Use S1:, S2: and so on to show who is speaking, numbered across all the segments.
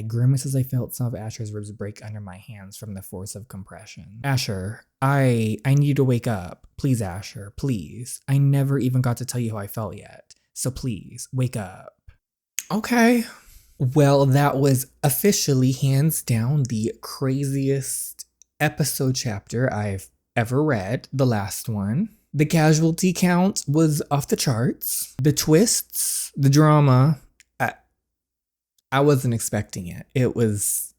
S1: I grimaced as I felt some of Asher's ribs break under my hands from the force of compression. Asher, I need you to wake up. Please, Asher, please. I never even got to tell you how I felt yet. So please, wake up. Okay. Well, that was officially hands down the craziest episode chapter I've ever read, the last one. The casualty count was off the charts. The twists, the drama, I wasn't expecting it. It was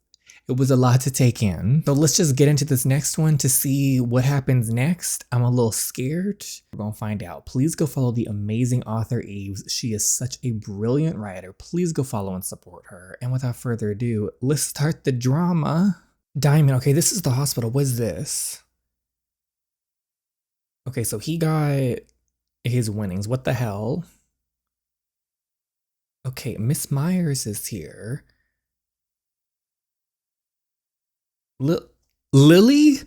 S1: a lot to take in. So let's just get into this next one to see what happens next. I'm a little scared. We're gonna find out. Please go follow the amazing author Yves. She is such a brilliant writer. Please go follow and support her. And without further ado, let's start the drama. Diamond, okay, this is the hospital. What is this? Okay, so he got his winnings. What the hell? Okay, Miss Myers is here. Lily?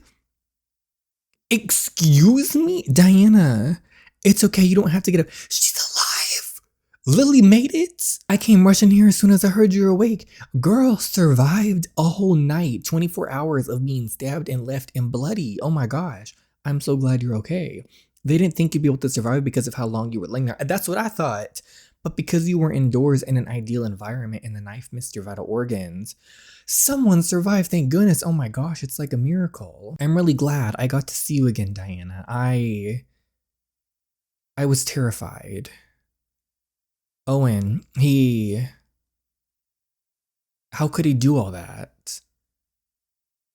S1: Excuse me? Diana, it's okay. You don't have to get up. She's alive. Lily made it. I came rushing here as soon as I heard you were awake. Girl survived a whole night, 24 hours of being stabbed and left and bloody. Oh my gosh. I'm so glad you're okay. They didn't think you'd be able to survive because of how long you were laying there. That's what I thought. But because you were indoors in an ideal environment and the knife missed your vital organs, someone survived, thank goodness. Oh my gosh, it's like a miracle. I'm really glad I got to see you again, Diana. I was terrified. Owen, how could he do all that?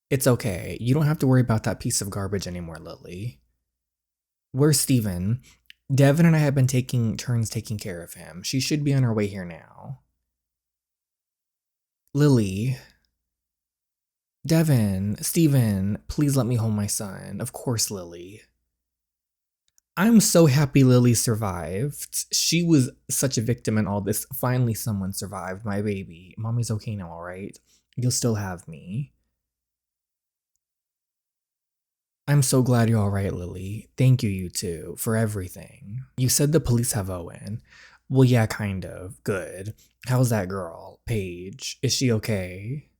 S1: It's okay. You don't have to worry about that piece of garbage anymore, Lily. Where's Steven? Devin and I have been taking turns taking care of him. She should be on her way here now. Lily. Devin, Steven, please let me hold my son. Of course, Lily. I'm so happy Lily survived. She was such a victim in all this. Finally, someone survived. My baby. Mommy's okay now, all right? You'll still have me. I'm so glad you're all right, Lily. Thank you, you two, for everything. You said the police have Owen. Well, yeah, kind of. Good. How's that girl, Paige? Is she okay?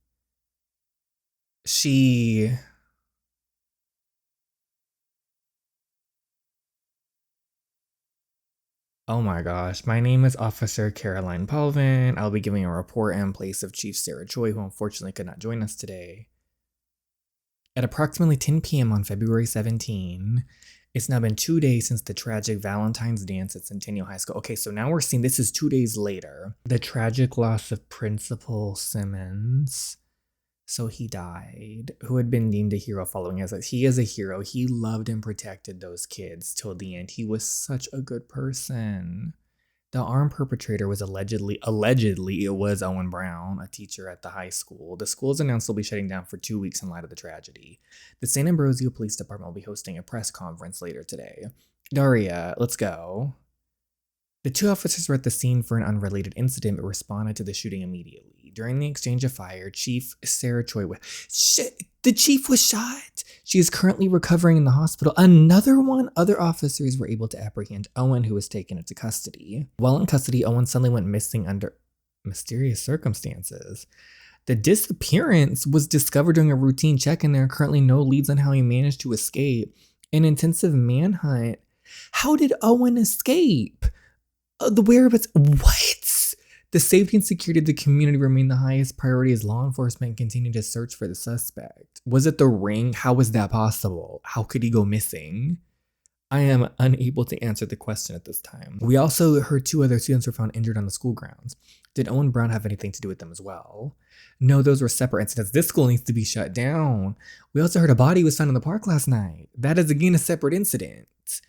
S1: Oh my gosh. My name is Officer Caroline Palvin. I'll be giving a report in place of Chief Sarah Choi, who unfortunately could not join us today. At approximately 10 p.m. on February 17, it's now been 2 days since the tragic Valentine's dance at Centennial High School. Okay, so now we're seeing this is 2 days later. The tragic loss of Principal Simmons. So he died, who had been deemed a hero following us. He is a hero. He loved and protected those kids till the end. He was such a good person. The armed perpetrator was allegedly it was Owen Brown, a teacher at the high school. The school is announced they'll be shutting down for 2 weeks in light of the tragedy. The San Ambrosio Police Department will be hosting a press conference later today. Daria, let's go. The two officers were at the scene for an unrelated incident but responded to the shooting immediately. During the exchange of fire, Chief Sarah Choi the chief was shot. She is currently recovering in the hospital. Other officers were able to apprehend Owen, who was taken into custody. While in custody, Owen suddenly went missing under mysterious circumstances. The disappearance was discovered during a routine check, and there are currently no leads on how he managed to escape. An intensive manhunt. How did Owen escape? The whereabouts. What? The safety and security of the community remain the highest priority as law enforcement continue to search for the suspect. Was it the ring? How was that possible? How could he go missing? I am unable to answer the question at this time. We also heard 2 other students were found injured on the school grounds. Did Owen Brown have anything to do with them as well? No, those were separate incidents. This school needs to be shut down. We also heard a body was found in the park last night. That is again a separate incident.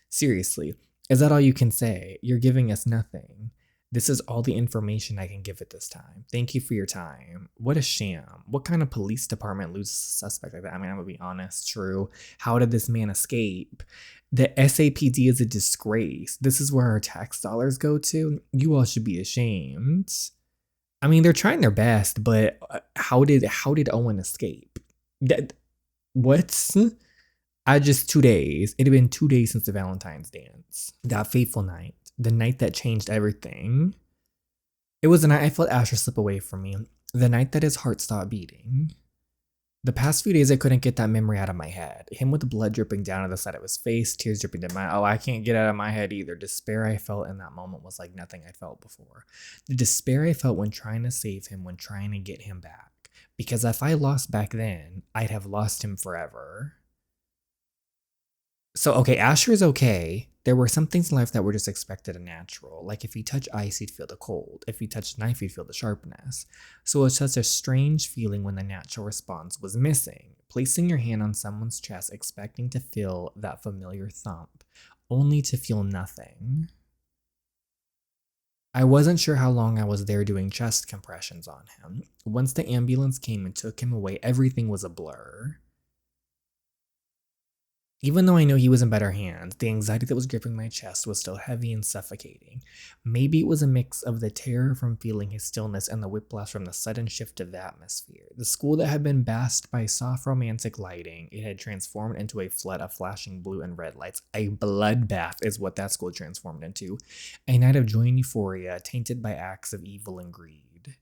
S1: Seriously, is that all you can say? You're giving us nothing. This is all the information I can give at this time. Thank you for your time. What a sham. What kind of police department loses a suspect like that? I mean, I'm gonna be honest, true. How did this man escape? The SAPD is a disgrace. This is where our tax dollars go to. You all should be ashamed. I mean, they're trying their best, but how did Owen escape? What? 2 days. It had been 2 days since the Valentine's dance. That fateful night. The night that changed everything. It was a night I felt Asher slip away from me. The night that his heart stopped beating. The past few days, I couldn't get that memory out of my head. Him with the blood dripping down on the side of his face, tears dripping down my. Oh, I can't get it out of my head either. Despair I felt in that moment was like nothing I'd felt before. The despair I felt when trying to save him, when trying to get him back. Because if I lost back then, I'd have lost him forever. So, okay, Asher's okay. There were some things in life that were just expected and natural. Like if he touched ice, he'd feel the cold. If he touched a knife, he'd feel the sharpness. So it's such a strange feeling when the natural response was missing. Placing your hand on someone's chest, expecting to feel that familiar thump, only to feel nothing. I wasn't sure how long I was there doing chest compressions on him. Once the ambulance came and took him away, everything was a blur. Even though I knew he was in better hands, the anxiety that was gripping my chest was still heavy and suffocating. Maybe it was a mix of the terror from feeling his stillness and the whiplash from the sudden shift of atmosphere. The school that had been basked by soft romantic lighting, it had transformed into a flood of flashing blue and red lights. A bloodbath is what that school transformed into. A night of joy and euphoria, tainted by acts of evil and greed.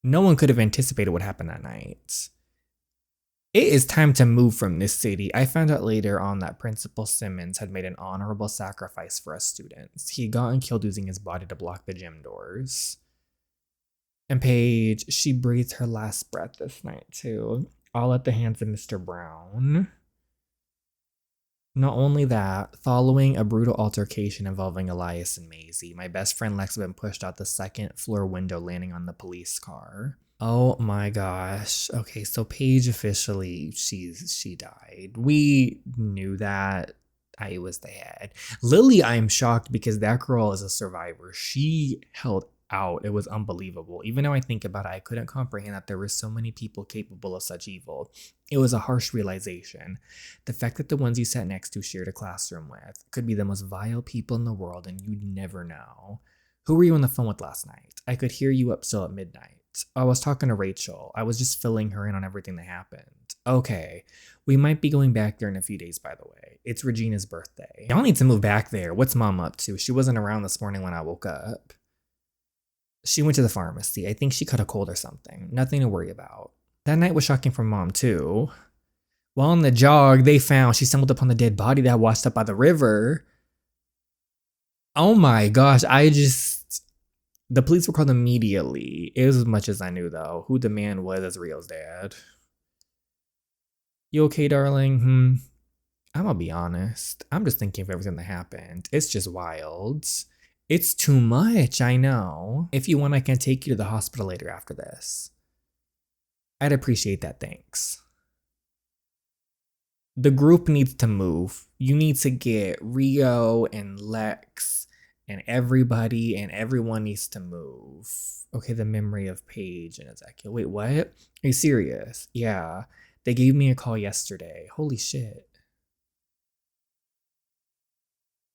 S1: No one could have anticipated what happened that night. It is time to move from this city. I found out later on that Principal Simmons had made an honorable sacrifice for us students. He had gotten killed using his body to block the gym doors. And Paige, she breathed her last breath this night too, all at the hands of Mr. Brown. Not only that, following a brutal altercation involving Elias and Maisie, my best friend Lex had been pushed out the second floor window, landing on the police car. Oh my gosh. Okay, so Paige officially she died. We knew that. I was the head. Lily, I am shocked because that girl is a survivor. She held out. It was unbelievable. Even though I think about it, I couldn't comprehend that there were so many people capable of such evil. It was a harsh realization. The fact that the ones you sat next to shared a classroom with could be the most vile people in the world and you'd never know. Who were you on the phone with last night? I could hear you up still at midnight. I was talking to Rachel. I was just filling her in on everything that happened. Okay, we might be going back there in a few days, by the way. It's Regina's birthday. Y'all need to move back there. What's mom up to? She wasn't around this morning when I woke up. She went to the pharmacy. I think she caught a cold or something. Nothing to worry about. That night was shocking for mom, too. While on the jog, they found she stumbled upon the dead body that washed up by the river. Oh my gosh, the police were called immediately. It was as much as I knew, though, who the man was as Rio's dad. You okay, darling? I'm gonna be honest. I'm just thinking of everything that happened. It's just wild. It's too much, I know. If you want, I can take you to the hospital later after this. I'd appreciate that, thanks. The group needs to move. You need to get Rio and Lex and everybody and everyone needs to move. Okay, the memory of Paige and Ezekiel. Wait, what? Are you serious? Yeah, they gave me a call yesterday. Holy shit.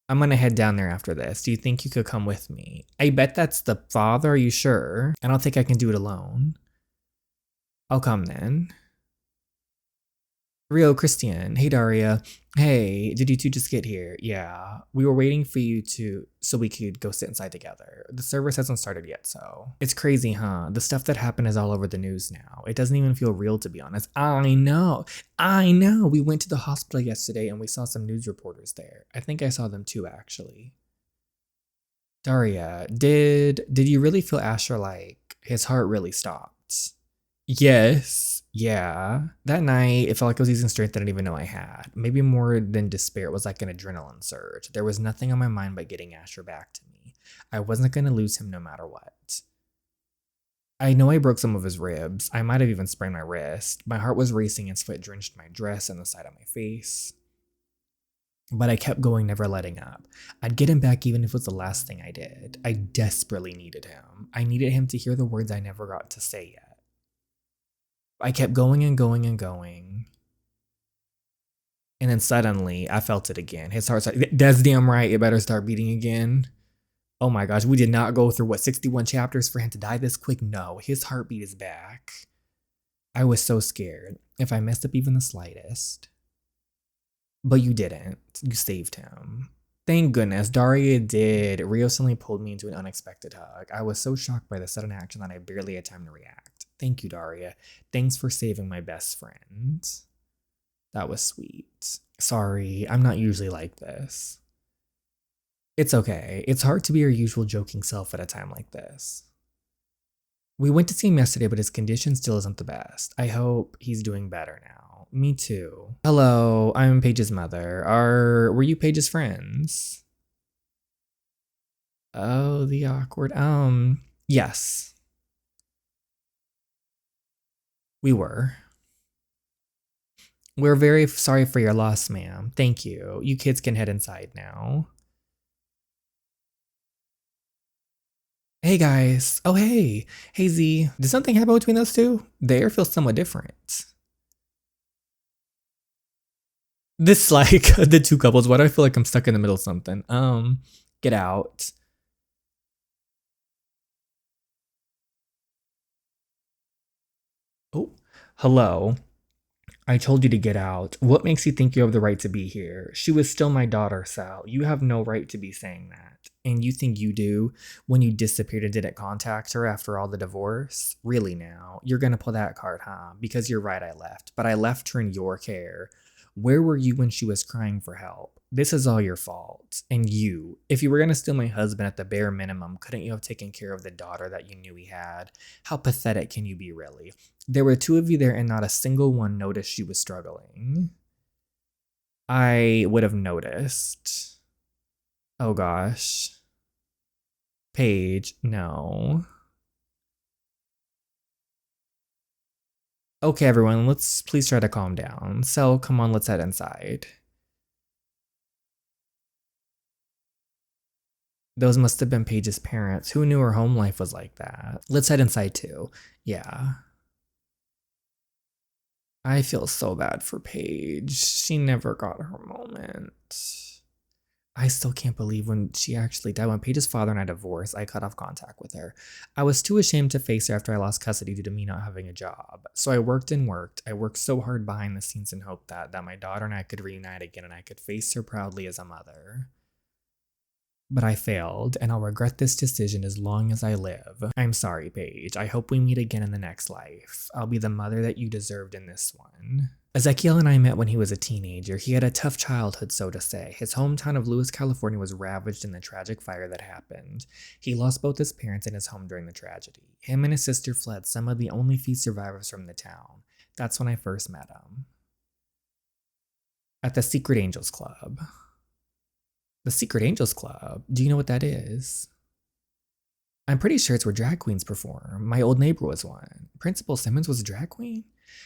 S1: I'm gonna head down there after this. Do you think you could come with me? I bet that's the father. Are you sure? I don't think I can do it alone. I'll come then. Rio, Christian. Hey, Daria. Hey, did you two just get here? Yeah. We were waiting for you so we could go sit inside together. The service hasn't started yet, so. It's crazy, huh? The stuff that happened is all over the news now. It doesn't even feel real, to be honest. I know. We went to the hospital yesterday and we saw some news reporters there. I think I saw them too, actually. Daria, did you really feel Asher like his heart really stopped? Yes. Yeah. That night, it felt like I was using strength I didn't even know I had. Maybe more than despair, it was like an adrenaline surge. There was nothing on my mind but getting Asher back to me. I wasn't going to lose him no matter what. I know I broke some of his ribs. I might have even sprained my wrist. My heart was racing and sweat drenched my dress and the side of my face. But I kept going, never letting up. I'd get him back even if it was the last thing I did. I desperately needed him. I needed him to hear the words I never got to say yet. I kept going and going and going. And then suddenly, I felt it again. His heart started, that's damn right, it better start beating again. Oh my gosh, we did not go through, 61 chapters for him to die this quick? No, his heartbeat is back. I was so scared. If I messed up even the slightest. But you didn't. You saved him. Thank goodness, Daria did. Rio suddenly pulled me into an unexpected hug. I was so shocked by the sudden action that I barely had time to react. Thank you, Daria. Thanks for saving my best friend. That was sweet. Sorry, I'm not usually like this. It's okay. It's hard to be your usual joking self at a time like this. We went to see him yesterday, but his condition still isn't the best. I hope he's doing better now. Me too. Hello, I'm Paige's mother. Were you Paige's friends? Oh, the awkward. Yes. We were. We're very sorry for your loss, ma'am. Thank you. You kids can head inside now. Hey guys. Oh hey. Hey Z. Did something happen between those two? The air feels somewhat different. This like the two couples. Why do I feel like I'm stuck in the middle of something? Get out. Oh, hello. I told you to get out. What makes you think you have the right to be here? She was still my daughter, Sal. You have no right to be saying that. And you think you do when you disappeared and didn't contact her after all the divorce? Really now? You're gonna pull that card, huh? Because you're right, I left. But I left her in your care. Where were you when she was crying for help? This is all your fault. And you, if you were gonna steal my husband at the bare minimum, couldn't you have taken care of the daughter that you knew he had? How pathetic can you be, really? There were two of you there, and not a single one noticed she was struggling. I would have noticed. Oh gosh. Paige, no. Okay, everyone, let's please try to calm down. So, come on, let's head inside. Those must have been Paige's parents. Who knew her home life was like that? Let's head inside too. Yeah. I feel so bad for Paige. She never got her moment. I still can't believe when she actually died. When Paige's father and I divorced, I cut off contact with her. I was too ashamed to face her after I lost custody due to me not having a job. So I worked and worked. I worked so hard behind the scenes in hope that my daughter and I could reunite again and I could face her proudly as a mother. But I failed, and I'll regret this decision as long as I live. I'm sorry, Paige. I hope we meet again in the next life. I'll be the mother that you deserved in this one. Ezekiel and I met when he was a teenager. He had a tough childhood, so to say. His hometown of Lewis, California was ravaged in the tragic fire that happened. He lost both his parents and his home during the tragedy. Him and his sister fled, some of the only few survivors from the town. That's when I first met him. At the Secret Angels Club. The Secret Angels Club? Do you know what that is? I'm pretty sure it's where drag queens perform. My old neighbor was one. Principal Simmons was a drag queen?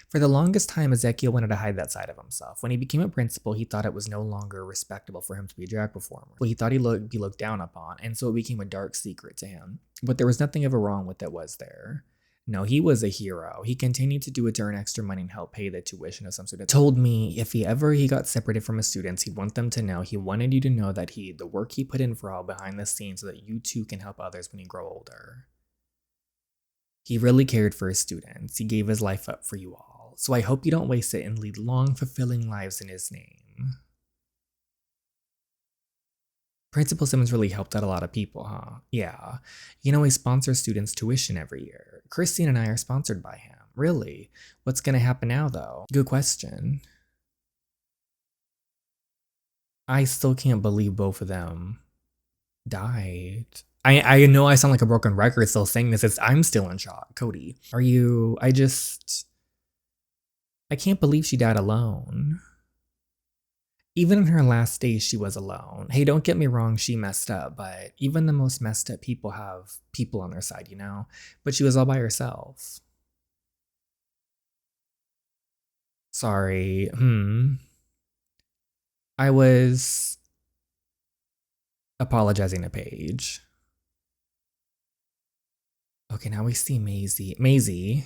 S1: For the longest time, Ezekiel wanted to hide that side of himself. When he became a principal, he thought it was no longer respectable for him to be a drag performer. Well, he thought he'd be looked down upon, and so it became a dark secret to him. But there was nothing ever wrong with it, was there? No, he was a hero. He continued to do it to earn extra money and help pay the tuition of some students. Told me if he got separated from his students, he'd want them to know. He wanted you to know that the work he put in for all behind the scenes so that you too can help others when you grow older. He really cared for his students. He gave his life up for you all. So I hope you don't waste it and lead long, fulfilling lives in his name. Principal Simmons really helped out a lot of people, huh? Yeah. You know, he sponsors students' tuition every year. Christine and I are sponsored by him. Really? What's gonna happen now, though? Good question. I still can't believe both of them died. I know I sound like a broken record still saying this. I'm still in shock. Cody, are you... I can't believe she died alone. Even in her last days, she was alone. Hey, don't get me wrong, she messed up, but even the most messed up people have people on their side, you know? But she was all by herself. Sorry. I was apologizing to Paige. Okay, now we see Maisie. Maisie.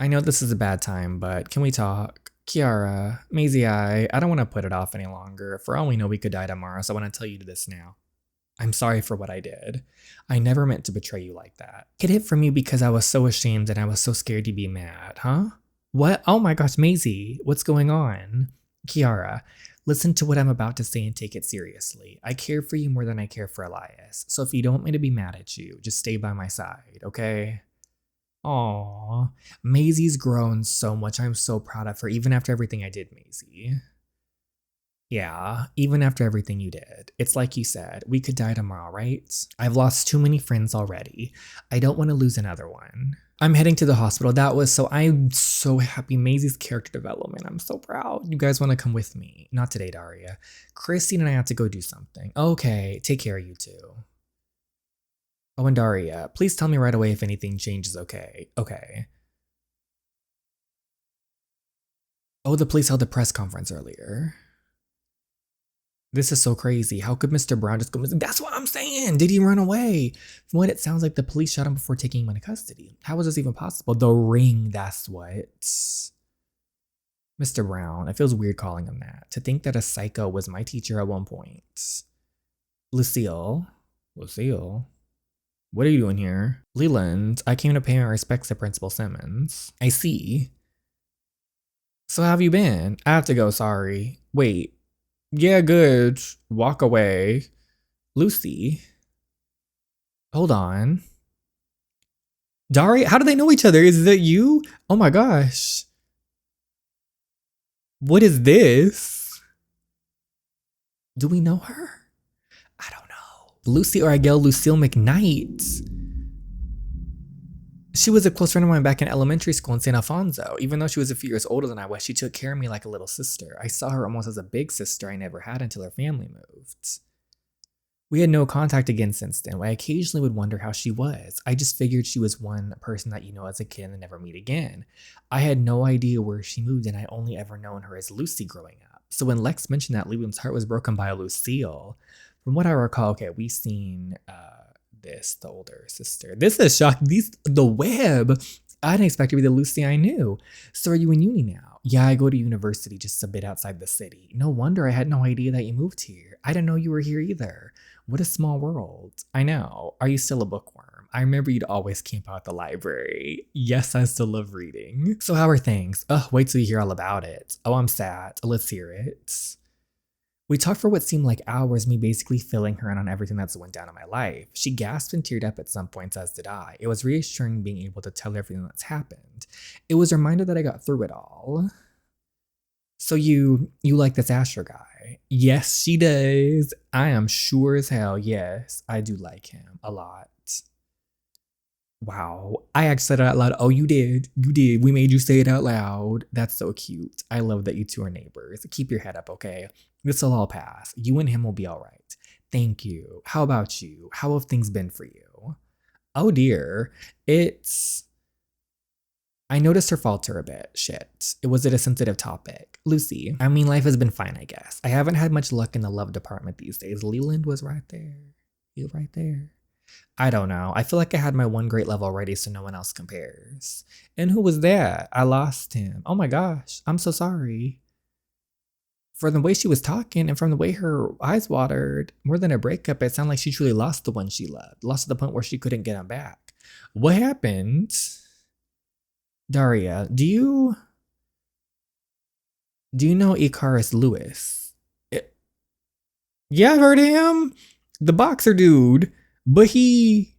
S1: I know this is a bad time, but can we talk? Kiara, Maisie, I don't want to put it off any longer. For all we know, we could die tomorrow, so I want to tell you this now. I'm sorry for what I did. I never meant to betray you like that. It hit from you because I was so ashamed and I was so scared to be mad, huh? What? Oh my gosh, Maisie, what's going on? Kiara, Listen to what I'm about to say and take it seriously. I care for you more than I care for Elias. So if you don't want me to be mad at you, just stay by my side, okay? Aww. Maisie's grown so much. I'm so proud of her, even after everything I did, Maisie. Yeah, even after everything you did. It's like you said, we could die tomorrow, right? I've lost too many friends already. I don't want to lose another one. I'm heading to the hospital. I'm so happy. Maisie's character development. I'm so proud. You guys want to come with me? Not today, Daria. Christine and I have to go do something. Okay, take care of you two. Oh, and Daria, please tell me right away if anything changes, okay? Okay. Oh, the police held a press conference earlier. This is so crazy. How could Mr. Brown just go missing? That's what I'm saying. Did he run away? From what it sounds like, the police shot him before taking him into custody. How was this even possible? The ring, that's what. Mr. Brown, it feels weird calling him that. To think that a psycho was my teacher at one point. Lucille? What are you doing here? Leland, I came to pay my respects to Principal Simmons. I see. So how have you been? I have to go, sorry. Wait. Yeah, good. Walk away. Lucy. Hold on. Daria, how do they know each other? Is it you? Oh my gosh. What is this? Do we know her? I don't know. Lucy or Agel Lucille McKnight. She was a close friend of mine back in elementary school in San Alfonso. Even though she was a few years older than I was, she took care of me like a little sister. I saw her almost as a big sister I never had until her family moved. We had no contact again since then. I occasionally would wonder how she was. I just figured she was one person that you know as a kid and never meet again. I had no idea where she moved, and I only ever known her as Lucy growing up. So when Lex mentioned that Leland's heart was broken by a Lucille, from what I recall, okay, we've seen the older sister. This is shocking. The web. I didn't expect to be the Lucy I knew. So are you in uni now? Yeah, I go to university just a bit outside the city. No wonder I had no idea that you moved here. I didn't know you were here either. What a small world. I know. Are you still a bookworm? I remember you'd always camp out at the library. Yes, I still love reading. So how are things? Wait till you hear all about it. Oh, I'm sad. Let's hear it. We talked for what seemed like hours, me basically filling her in on everything that's went down in my life. She gasped and teared up at some points, as did I. It was reassuring being able to tell her everything that's happened. It was a reminder that I got through it all. So you like this Asher guy? Yes, she does. I am sure as hell, yes, I do like him a lot. Wow, I actually said it out loud. Oh, you did. We made you say it out loud. That's so cute. I love that you two are neighbors. Keep your head up, okay? This will all pass. You and him will be all right. Thank you. How about you? How have things been for you? Oh dear. I noticed her falter a bit. Shit. Was it a sensitive topic? Lucy, I mean, life has been fine, I guess. I haven't had much luck in the love department these days. Leland was right there. You right there. I don't know. I feel like I had my one great love already, so no one else compares. And who was that? I lost him. Oh my gosh. I'm so sorry. From the way she was talking and from the way her eyes watered, more than a breakup, it sounded like she truly lost the one she loved. Lost to the point where she couldn't get him back. What happened? Daria, do you know Icarus Lewis? Yeah, I've heard of him. The boxer dude. But he...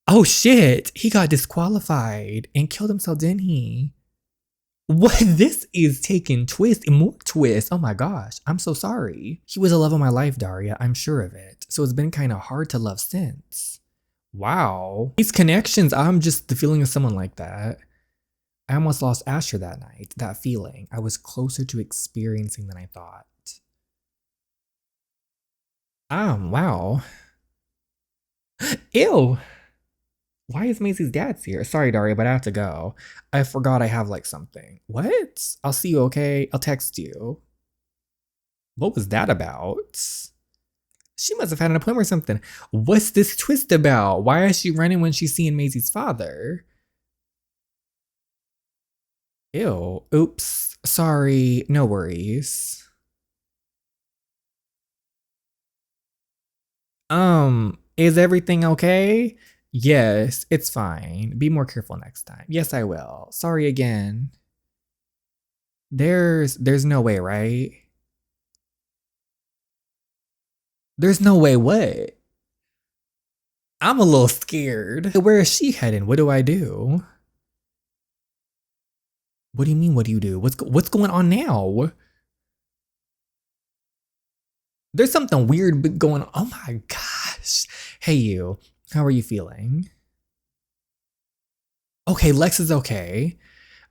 S1: Oh shit, he got disqualified and killed himself, didn't he? What? This is taking twists and more twists. Oh my gosh, I'm so sorry. He was the love of my life, Daria, I'm sure of it. So it's been kind of hard to love since. Wow. These connections, I'm just the feeling of someone like that. I almost lost Asher that night, that feeling. I was closer to experiencing than I thought. Wow. Ew. Why is Maisie's dad's here? Sorry, Daria, but I have to go. I forgot I have like something. What? I'll see you, okay? I'll text you. What was that about? She must have had an appointment or something. What's this twist about? Why is she running when she's seeing Maisie's father? Ew. Oops. Sorry. No worries. Is everything okay? Yes, it's fine. Be more careful next time. Yes, I will. Sorry again. There's no way, right? There's no way, what? I'm a little scared. Where is she heading? What do I do? What do you mean, what do you do? What's going on now? There's something weird going on. Oh my gosh. Hey, you. How are you feeling? Okay, Lex is okay.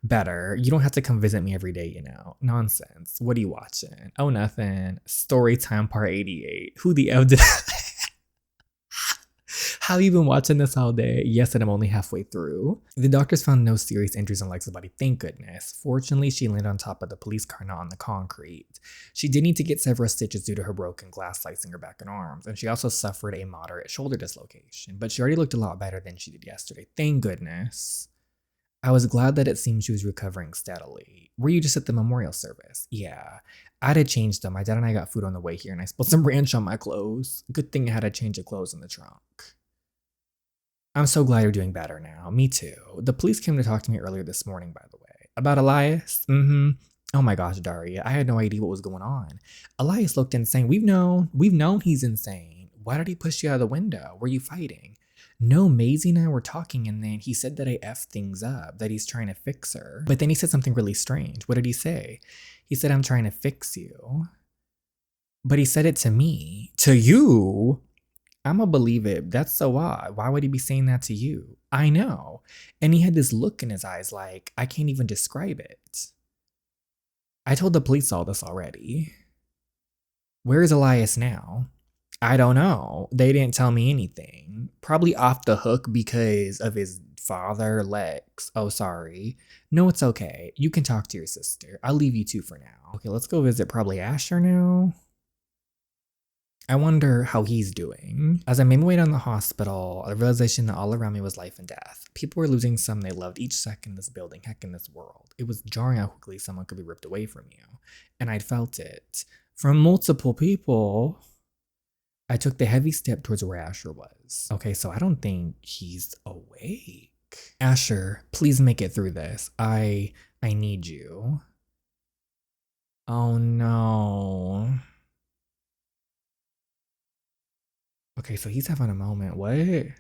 S1: Better. You don't have to come visit me every day, you know. Nonsense. What are you watching? Oh, nothing. Story time part 88. Who the F did How you been watching this all day? Yes, and I'm only halfway through. The doctors found no serious injuries on Lex's body, thank goodness. Fortunately, she landed on top of the police car, not on the concrete. She did need to get several stitches due to her broken glass slicing her back and arms, and she also suffered a moderate shoulder dislocation, but she already looked a lot better than she did yesterday, thank goodness. I was glad that it seemed she was recovering steadily. Were you just at the memorial service? Yeah. I had to change them. My dad and I got food on the way here and I spilled some ranch on my clothes. Good thing I had a change of clothes in the trunk. I'm so glad you're doing better now. Me too. The police came to talk to me earlier this morning, by the way. About Elias? Mm-hmm. Oh my gosh, Daria. I had no idea what was going on. Elias looked insane. We've known he's insane. Why did he push you out of the window? Were you fighting? No, Maisie and I were talking, and then he said that I effed things up, that he's trying to fix her. But then he said something really strange. What did he say? He said, I'm trying to fix you. But he said it to me. To you? I'm gonna believe it. That's so odd. Why would he be saying that to you? I know. And he had this look in his eyes like, I can't even describe it. I told the police all this already. Where is Elias now? I don't know. They didn't tell me anything. Probably off the hook because of his father, Lex. Oh, sorry. No, it's okay. You can talk to your sister. I'll leave you two for now. Okay, let's go visit probably Asher now. I wonder how he's doing. As I made my way down the hospital, a realization that all around me was life and death. People were losing some they loved each second in this building, heck, in this world. It was jarring how quickly someone could be ripped away from you. And I'd felt it. From multiple people. I took the heavy step towards where Asher was. Okay, so I don't think he's awake. Asher, please make it through this. I need you. Oh no. Okay, so he's having a moment. What? It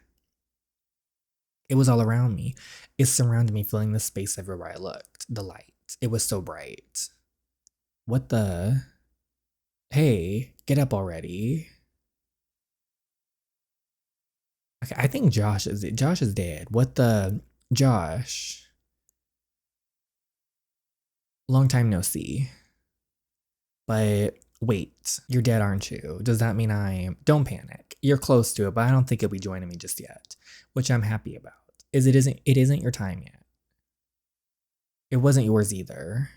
S1: was all around me. It surrounded me, filling the space everywhere I looked. The light. It was so bright. What the? Hey, get up already. Okay, I think Josh is dead. What the? Josh. Long time no see. But wait, you're dead, aren't you? Does that mean don't panic. You're close to it, but I don't think you'll be joining me just yet, which I'm happy about. It isn't your time yet. It wasn't yours either.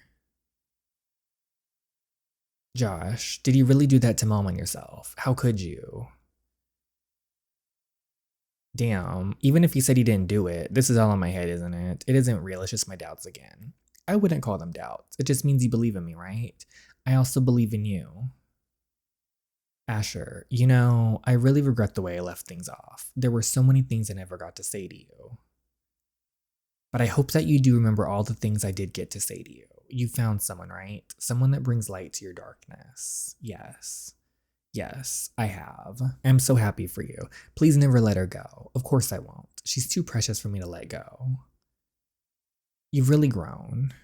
S1: Josh, did you really do that to Mom and yourself? How could you? Damn, even if you said he didn't do it, this is all in my head, isn't it? It isn't real, it's just my doubts again. I wouldn't call them doubts. It just means you believe in me, right? I also believe in you. Asher, you know, I really regret the way I left things off. There were so many things I never got to say to you. But I hope that you do remember all the things I did get to say to you. You found someone, right? Someone that brings light to your darkness. Yes. Yes, I have. I'm so happy for you. Please never let her go. Of course I won't. She's too precious for me to let go. You've really grown.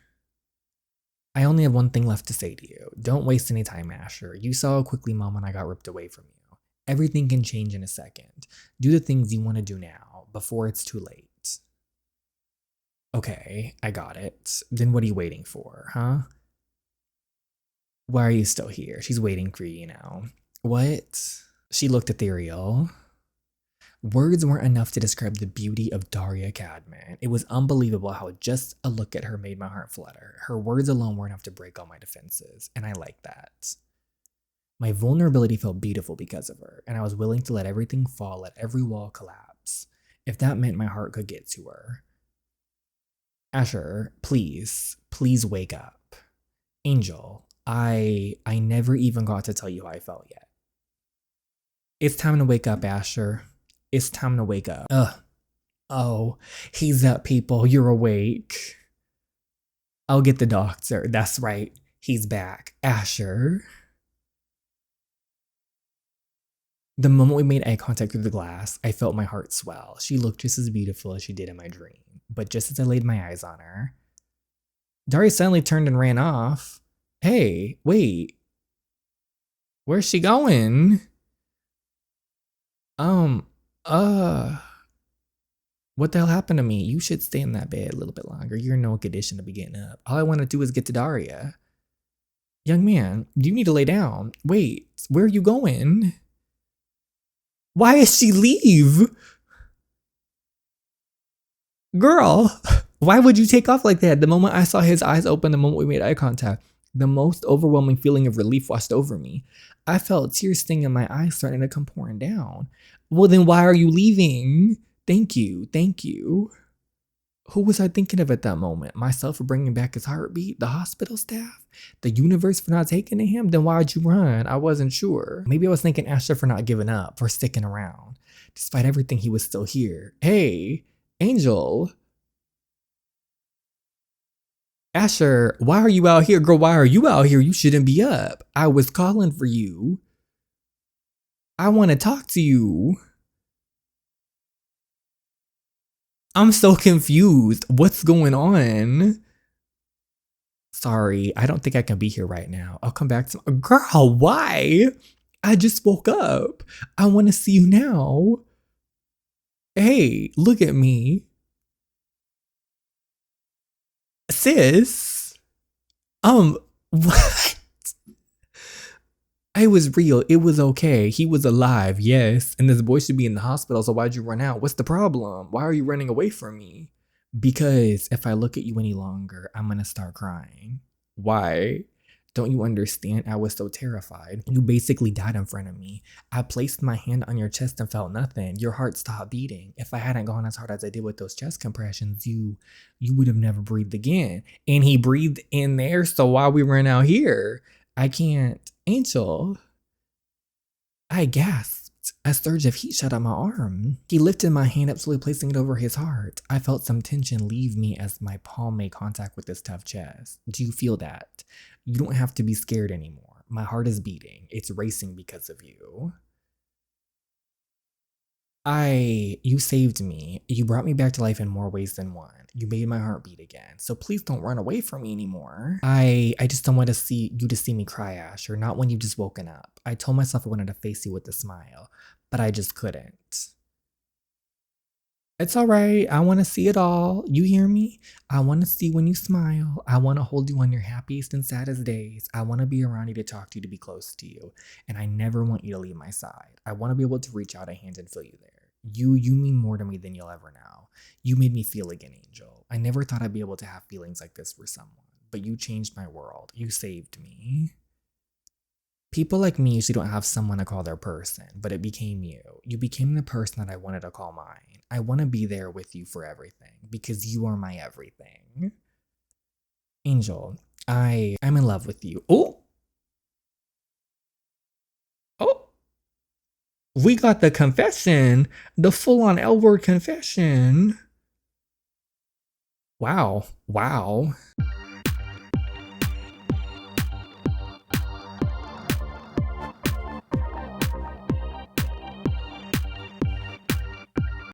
S1: I only have one thing left to say to you. Don't waste any time, Asher. You saw how quickly Mom and I got ripped away from you. Everything can change in a second. Do the things you want to do now, before it's too late. Okay, I got it. Then what are you waiting for, huh? Why are you still here? She's waiting for you, you know. What? She looked ethereal. Words weren't enough to describe the beauty of Daria Cadman. It was unbelievable how just a look at her made my heart flutter. Her words alone were enough to break all my defenses, and I like that. My vulnerability felt beautiful because of her, and I was willing to let everything fall, let every wall collapse, if that meant my heart could get to her. Asher, please, please wake up. Angel, I never even got to tell you how I felt yet. It's time to wake up, Asher. It's time to wake up. Ugh. Oh, he's up, people. You're awake. I'll get the doctor. That's right. He's back. Asher. The moment we made eye contact through the glass, I felt my heart swell. She looked just as beautiful as she did in my dream. But just as I laid my eyes on her, Daria suddenly turned and ran off. Hey, wait. Where's she going? Um, uh, what the hell happened to me? You should stay in that bed a little bit longer. You're in no condition to be getting up. All I want to do is get to Daria. Young man, you need to lay down. Wait, where are you going? Why does she leave? Girl, why would you take off like that? The moment I saw his eyes open, the moment we made eye contact, the most overwhelming feeling of relief washed over me. I felt tears stinging in my eyes starting to come pouring down. Well, then why are you leaving? Thank you, thank you. Who was I thinking of at that moment? Myself for bringing back his heartbeat? The hospital staff? The universe for not taking to him? Then why'd you run? I wasn't sure. Maybe I was thanking Asher for not giving up, for sticking around. Despite everything, he was still here. Hey, Angel. Asher, why are you out here? Girl, why are you out here? You shouldn't be up. I was calling for you. I want to talk to you. I'm so confused. What's going on? Sorry, I don't think I can be here right now. I'll come back to girl, why? I just woke up. I want to see you now. Hey, look at me. Sis. What? It was real. It was okay. He was alive, yes. And this boy should be in the hospital, so why'd you run out? What's the problem? Why are you running away from me? Because if I look at you any longer, I'm gonna start crying. Why? Don't you understand? I was so terrified. You basically died in front of me. I placed my hand on your chest and felt nothing. Your heart stopped beating. If I hadn't gone as hard as I did with those chest compressions, you would have never breathed again. And he breathed in there, so why we ran out here? I can't. Angel. I gasped. A surge of heat shot up my arm. He lifted my hand up, slowly placing it over his heart. I felt some tension leave me as my palm made contact with his tough chest. Do you feel that? You don't have to be scared anymore. My heart is beating. It's racing because of you. You saved me. You brought me back to life in more ways than one. You made my heart beat again. So please don't run away from me anymore. I just don't want to see you to see me cry, Asher. Not when you've just woken up. I told myself I wanted to face you with a smile, but I just couldn't. It's all right. I want to see it all. You hear me? I want to see when you smile. I want to hold you on your happiest and saddest days. I want to be around you to talk to you, to be close to you. And I never want you to leave my side. I want to be able to reach out a hand and feel you there. You mean more to me than you'll ever know. You made me feel like an angel. I never thought I'd be able to have feelings like this for someone, but you changed my world. You saved me. People like me usually don't have someone to call their person, but it became you. You became the person that I wanted to call mine. I want to be there with you for everything because you are my everything. Angel, I'm in love with you. Oh, oh, we got the confession, the full-on L-word confession. Wow, wow.